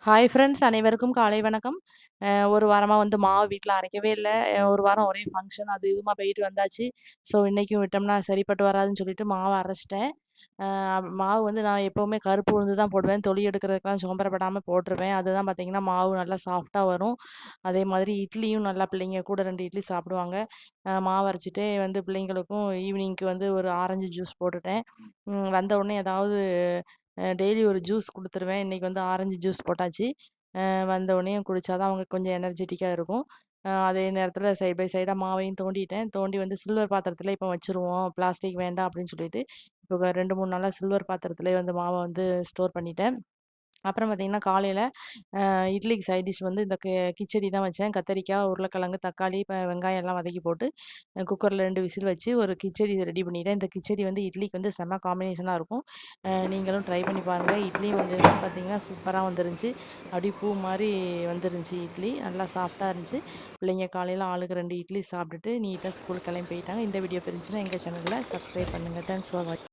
Hi friends அனைவருக்கும் காலை வணக்கம். ஒரு வாரமா வந்து மாவு வீட்ல அரைக்கவே இல்ல. ஒரு வாரம் ஒரே ஃபங்ஷன் அது இதுமா போயிட்டு வந்தாச்சு. ஸோ இன்னைக்கும் விட்டோம்னா சரிப்பட்டு வராதுன்னு சொல்லிட்டு மாவ அரைச்சுட்டேன். மாவு வந்து நான் எப்பவுமே கருப்பு உளுந்து தான் போடுவேன். தொளி எடுக்கிறதுக்கெல்லாம் சோம்பறப்படாம போட்டுருவேன். அதுதான் பார்த்தீங்கன்னா, மாவு நல்லா சாஃப்ட்டா வரும். அதே மாதிரி இட்லியும் நல்லா பிள்ளைங்க கூட 2 இட்லி சாப்பிடுவாங்க. மாவு அரைச்சுட்டே வந்து பிள்ளைங்களுக்கும் ஈவினிங்க்கு வந்து ஒரு ஆரஞ்சு ஜூஸ் போட்டுட்டேன். வந்த உடனே ஏதாவது டெய்லி ஒரு ஜூஸ் குடுத்துருவேன். இன்னைக்கு வந்து ஆரஞ்சு ஜூஸ் போட்டாச்சு. வந்த உடனேயும் குடிச்சா தான் அவங்க கொஞ்சம் எனர்ஜெட்டிக்கா இருக்கும். அதே நேரத்தில சைட் பை சைடா மாவையும் தோண்டிட்டேன். தோண்டி வந்து சில்வர் பாத்திரத்தில இப்போ வச்சுருவோம். பிளாஸ்டிக் வேண்டாம் அப்படின்னு சொல்லிட்டு, இப்போ 2, 3 நாளா சில்வர் பாத்திரத்திலேயே வந்து மாவ வந்து ஸ்டோர் பண்ணிட்டேன். அப்புறம் பார்த்தீங்கன்னா, காலையில இட்லிக்கு சைட் டிஷ் வந்து இந்த கிச்சடி தான் வச்சேன். கத்தரிக்காய், உருளைக்கிழங்கு, தக்காளி, வெங்காயம் எல்லாம் வதக்கி போட்டு குக்கர்ல 2 விசில் வச்சு ஒரு கிச்சடி ரெடி பண்ணிட்டேன். இந்த கிச்சடி வந்து இட்லிக்கு வந்து செம்ம காம்பினேஷனா இருக்கும். நீங்களும் ட்ரை பண்ணி பாருங்க. இட்லியும் வந்து பார்த்தீங்கன்னா, சூப்பரா வந்துருந்துச்சு. அப்படியே பூ மாரி வந்துருந்துச்சு இட்லி. நல்லா சாஃப்ட்டா இருந்துச்சு. பிள்ளைங்க காலையில ஆளுக்கு 2 இட்லி சாப்பிட்டுட்டு நீட்டா ஸ்கூலுக்கு கிளம்பி போயிட்டாங்க. இந்த வீடியோ பிரிஞ்சுச்சுன்னா எங்க சேனல்ல சப்ஸ்கிரைப் பண்ணுங்க. தேங்க்ஸ் ஃபார் வாட்சிங்.